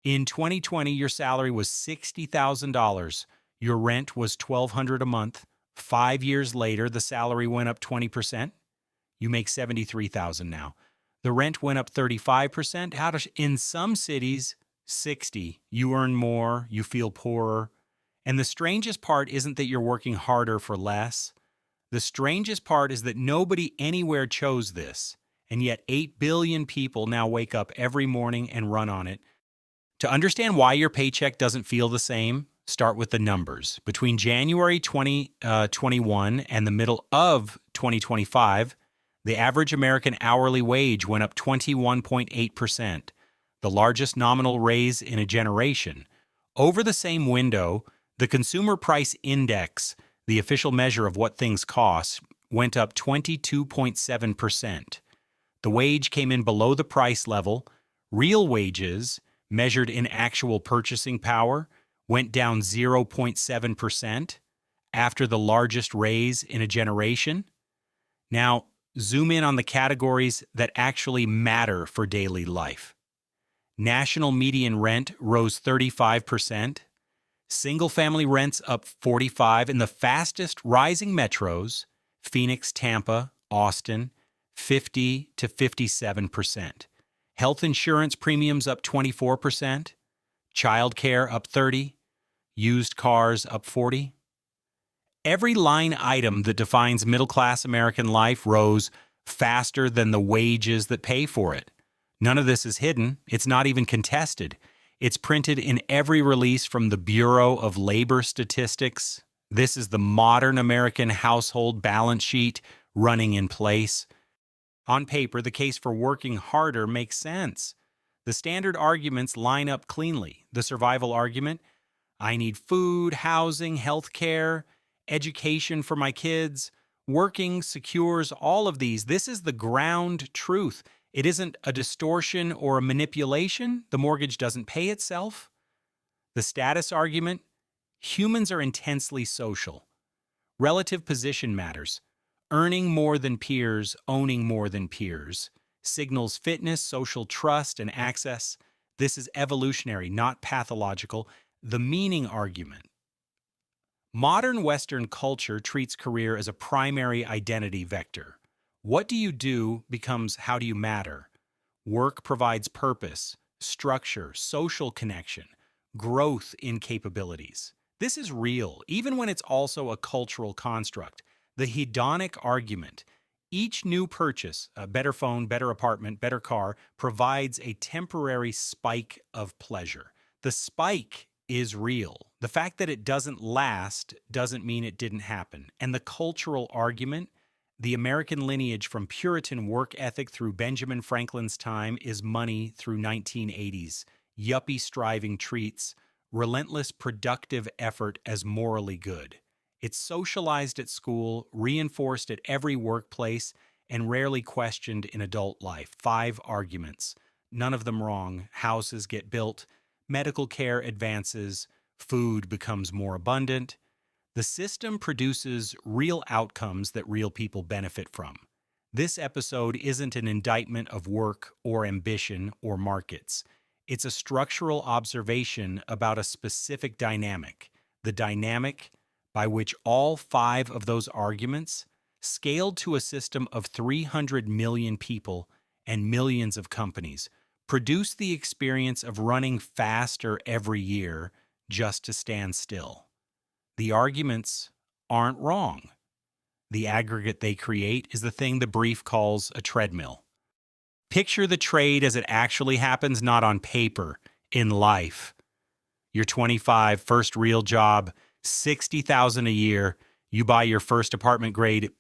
In 2020, your salary was $60,000. Your rent was $1,200 a month. 5 years later, the salary went up 20%. You make $73,000 now. The rent went up 35%. In some cities, 60. You earn more, you feel poorer. And the strangest part isn't that you're working harder for less. The strangest part is that nobody anywhere chose this, and yet 8 billion people now wake up every morning and run on it. To understand why your paycheck doesn't feel the same, start with the numbers. Between January 2021 and the middle of 2025, the average American hourly wage went up 21.8%, the largest nominal raise in a generation. Over the same window, the Consumer Price Index, the official measure of what things cost, went up 22.7%. The wage came in below the price level. Real wages, measured in actual purchasing power, went down 0.7% after the largest raise in a generation. Now, zoom in on the categories that actually matter for daily life. National median rent rose 35%. Single-family rents up 45%. In the fastest rising metros, Phoenix, Tampa, Austin, 50 to 57%. Health insurance premiums up 24%. Childcare up 30%. Used cars up 40%. Every line item that defines middle-class American life rose faster than the wages that pay for it. None of this is hidden. It's not even contested. It's printed in every release from the Bureau of Labor Statistics. This is the modern American household balance sheet running in place. On paper, the case for working harder makes sense. The standard arguments line up cleanly. The survival argument, I need food, housing, health care, education for my kids. Working secures all of these. This is the ground truth. It isn't a distortion or a manipulation. The mortgage doesn't pay itself. The status argument, humans are intensely social. Relative position matters. Earning more than peers, owning more than peers, signals fitness, social trust, and access. This is evolutionary, not pathological. The meaning argument. Modern Western culture treats career as a primary identity vector. What do you do becomes how do you matter. Work provides purpose, structure, social connection, growth in capabilities. This is real, even when it's also a cultural construct. The hedonic argument. Each new purchase, a better phone, better apartment, better car, provides a temporary spike of pleasure. The spike is real. The fact that it doesn't last doesn't mean it didn't happen. And the cultural argument, the American lineage from Puritan work ethic through Benjamin Franklin's time is money through 1980s, yuppie striving treats, relentless productive effort as morally good. It's socialized at school, reinforced at every workplace, and rarely questioned in adult life. 5 arguments. None of them wrong. Houses get built. Medical care advances. Food becomes more abundant. The system produces real outcomes that real people benefit from. This episode isn't an indictment of work or ambition or markets. It's a structural observation about a specific dynamic, the dynamic by which all 5 of those arguments, scaled to a system of 300 million people and millions of companies, produce the experience of running faster every year just to stand still. The arguments aren't wrong. The aggregate they create is the thing the brief calls a treadmill. Picture the trade as it actually happens, not on paper, in life. You're 25, first real job, $60,000 a year. You buy your first apartment grade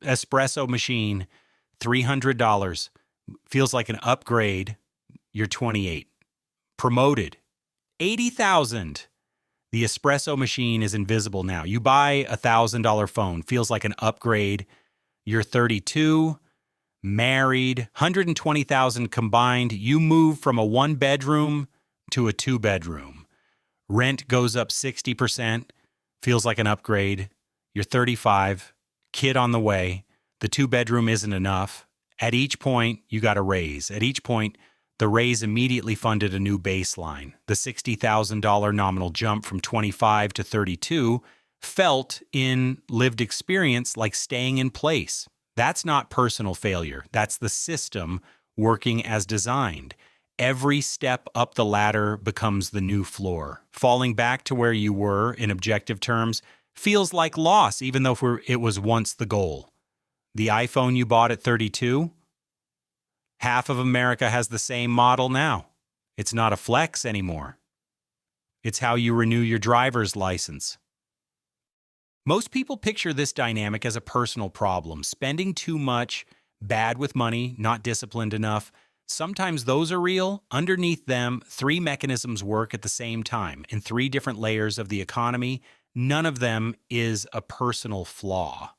espresso machine, $300. Feels like an upgrade. You're 28. Promoted, $80,000. The espresso machine is invisible now. You buy a $1,000 phone. Feels like an upgrade. You're 32. Married, $120,000 combined. You move from a 1-bedroom to a 2-bedroom. Rent goes up 60%, feels like an upgrade. You're 35, kid on the way. The 2-bedroom isn't enough. At each point, you got a raise. At each point, The raise immediately funded a new baseline. The $60,000 nominal jump from 25 to 32 felt in lived experience like staying in place. That's not personal failure. That's the system working as designed. Every step up the ladder becomes the new floor. Falling back to where you were in objective terms feels like loss, even though it was once the goal. The iPhone you bought at 32? Half of America has the same model now. It's not a flex anymore. It's how you renew your driver's license. Most people picture this dynamic as a personal problem, spending too much, bad with money, not disciplined enough. Sometimes those are real. Underneath them, three mechanisms work at the same time in three different layers of the economy. None of them is a personal flaw.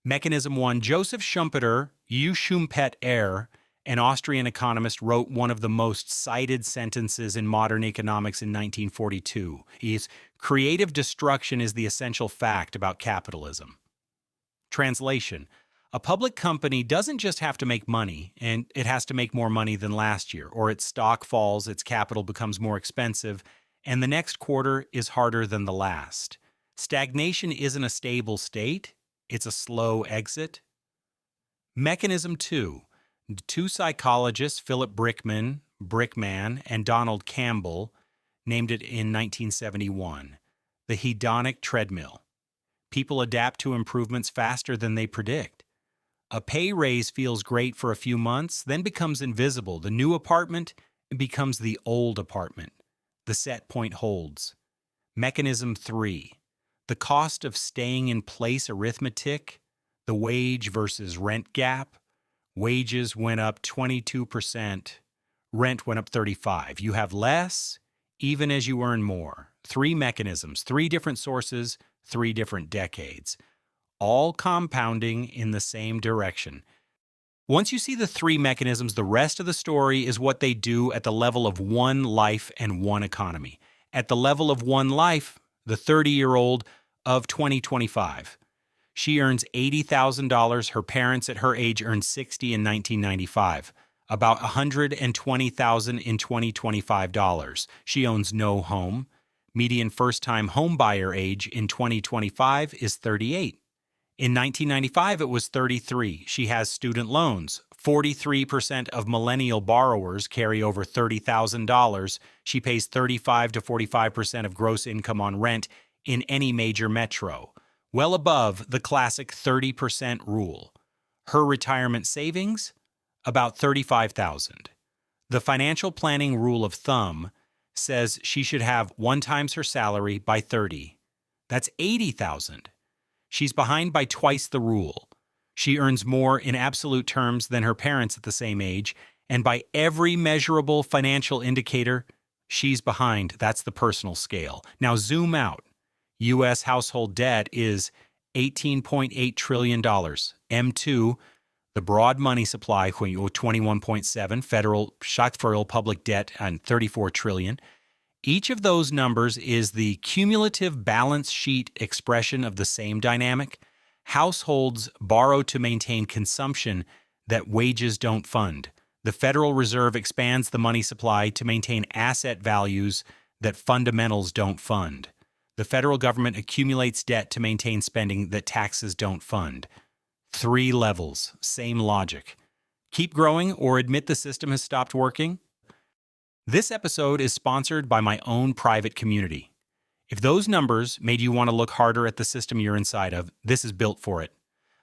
Mechanism 1, Joseph Schumpeter, Schumpeter, an Austrian economist, wrote one of the most cited sentences in modern economics in 1942. He's, "Creative destruction is the essential fact about capitalism." Translation: a public company doesn't just have to make money, and it has to make more money than last year, or its stock falls, its capital becomes more expensive, and the next quarter is harder than the last. Stagnation isn't a stable state, it's a slow exit. Mechanism 2. Two psychologists, Philip Brickman, and Donald Campbell, named it in 1971, the hedonic treadmill. People adapt to improvements faster than they predict. A pay raise feels great for a few months, then becomes invisible. The new apartment becomes the old apartment. The set point holds. Mechanism 3. The cost of staying in place arithmetic, the wage versus rent gap. Wages went up 22%, rent went up 35%. You have less, even as you earn more. Three mechanisms, three different sources, three different decades, all compounding in the same direction. Once you see the three mechanisms, the rest of the story is what they do at the level of one life and one economy. At the level of one life, the 30-year-old of 2025. She earns $80,000. Her parents at her age earned $60,000 in 1995, about $120,000 in 2025 dollars. She owns no home. Median first-time home buyer age in 2025 is 38. In 1995, it was 33. She has student loans. 43% of millennial borrowers carry over $30,000. She pays 35 to 45% of gross income on rent in any major metro, well above the classic 30% rule. Her retirement savings, about $35,000. The financial planning rule of thumb says she should have 1 times her salary by 30. That's $80,000. She's behind by twice the rule. She earns more in absolute terms than her parents at the same age, and by every measurable financial indicator, she's behind. That's the personal scale. Now zoom out. U.S. household debt is $18.8 trillion. M2, the broad money supply, 21.7, federal public debt, and $34 trillion. Each of those numbers is the cumulative balance sheet expression of the same dynamic. Households borrow to maintain consumption that wages don't fund. The Federal Reserve expands the money supply to maintain asset values that fundamentals don't fund. The federal government accumulates debt to maintain spending that taxes don't fund. 3 levels, same logic. Keep growing or admit the system has stopped working? This episode is sponsored by my own private community. If those numbers made you want to look harder at the system you're inside of, this is built for it.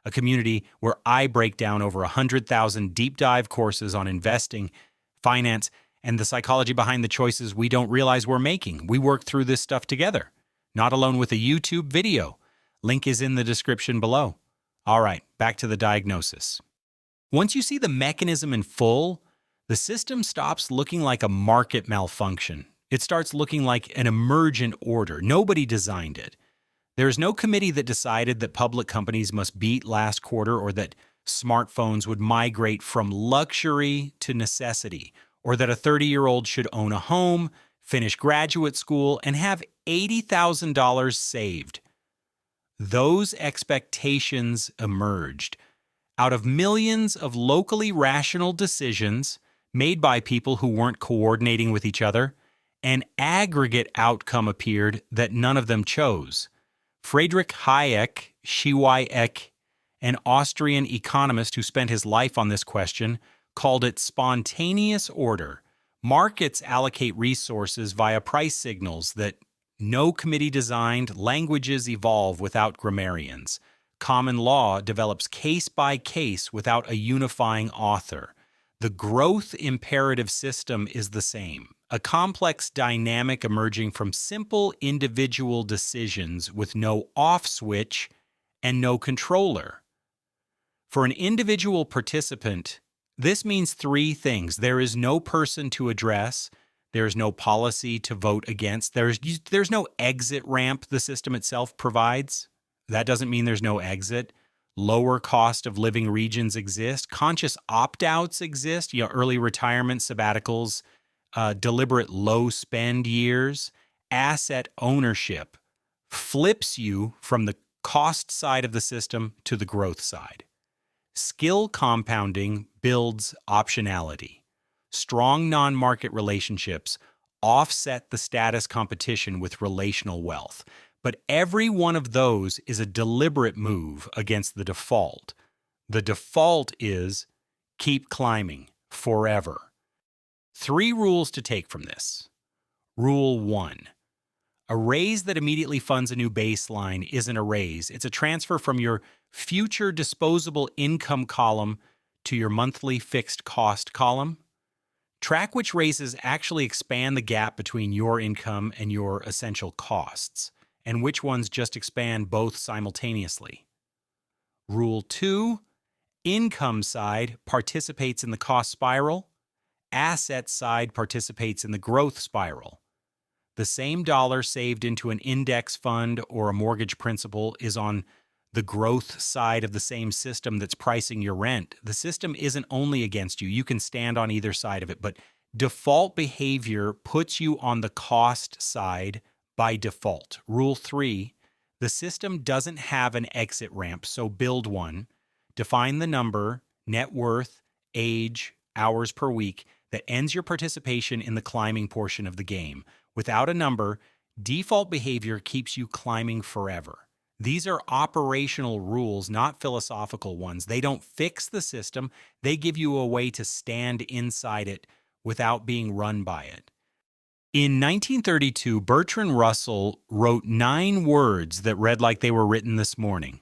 A community where I break down over 100,000 deep dive courses on investing, finance, and the psychology behind the choices we don't realize we're making. We work through this stuff together. Not alone with a YouTube video. Link is in the description below. All right, back to the diagnosis. Once you see the mechanism in full, the system stops looking like a market malfunction. It starts looking like an emergent order. Nobody designed it. There is no committee that decided that public companies must beat last quarter or that smartphones would migrate from luxury to necessity, or that a 30-year-old should own a home, finish graduate school, and have $80,000 saved. Those expectations emerged out of millions of locally rational decisions made by people who weren't coordinating with each other. An aggregate outcome appeared that none of them chose. Friedrich Hayek, an Austrian economist who spent his life on this question, called it spontaneous order. Markets allocate resources via price signals that no committee designed. Languages evolve without grammarians. Common law develops case by case without a unifying author. The growth imperative system is the same, a complex dynamic emerging from simple individual decisions with no off switch and no controller. For an individual participant, this means three things. There is no person to address. There is no policy to vote against. There's no exit ramp the system itself provides. That doesn't mean there's no exit. Lower cost of living regions exist. Conscious opt-outs exist. Early retirement, sabbaticals, deliberate low spend years. Asset ownership flips you from the cost side of the system to the growth side. Skill compounding builds optionality. Strong non-market relationships offset the status competition with relational wealth. But every one of those is a deliberate move against the default. The default is keep climbing forever. 3 rules to take from this. Rule 1. A raise that immediately funds a new baseline isn't a raise. It's a transfer from your future disposable income column to your monthly fixed cost column. Track which raises actually expand the gap between your income and your essential costs, and which ones just expand both simultaneously. Rule 2, income side participates in the cost spiral, asset side participates in the growth spiral. The same dollar saved into an index fund or a mortgage principal is on the growth side of the same system that's pricing your rent. The system isn't only against you. You can stand on either side of it, but default behavior puts you on the cost side by default. Rule 3, the system doesn't have an exit ramp, so build one. Define the number, net worth, age, hours per week that ends your participation in the climbing portion of the game. Without a number, default behavior keeps you climbing forever. These are operational rules, not philosophical ones. They don't fix the system. They give you a way to stand inside it without being run by it. In 1932, Bertrand Russell wrote 9 words that read like they were written this morning.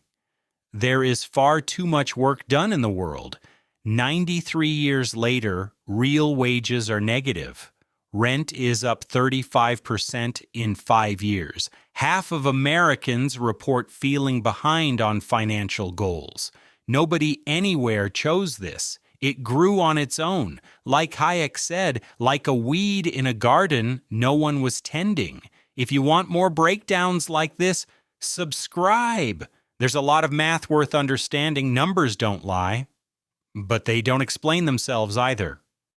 There is far too much work done in the world. 93 years later, real wages are negative. Rent is up 35% in 5 years. Half of Americans report feeling behind on financial goals. Nobody anywhere chose this. It grew on its own. Like Hayek said, like a weed in a garden no one was tending. If you want more breakdowns like this, subscribe. There's a lot of math worth understanding. Numbers don't lie, but they don't explain themselves either.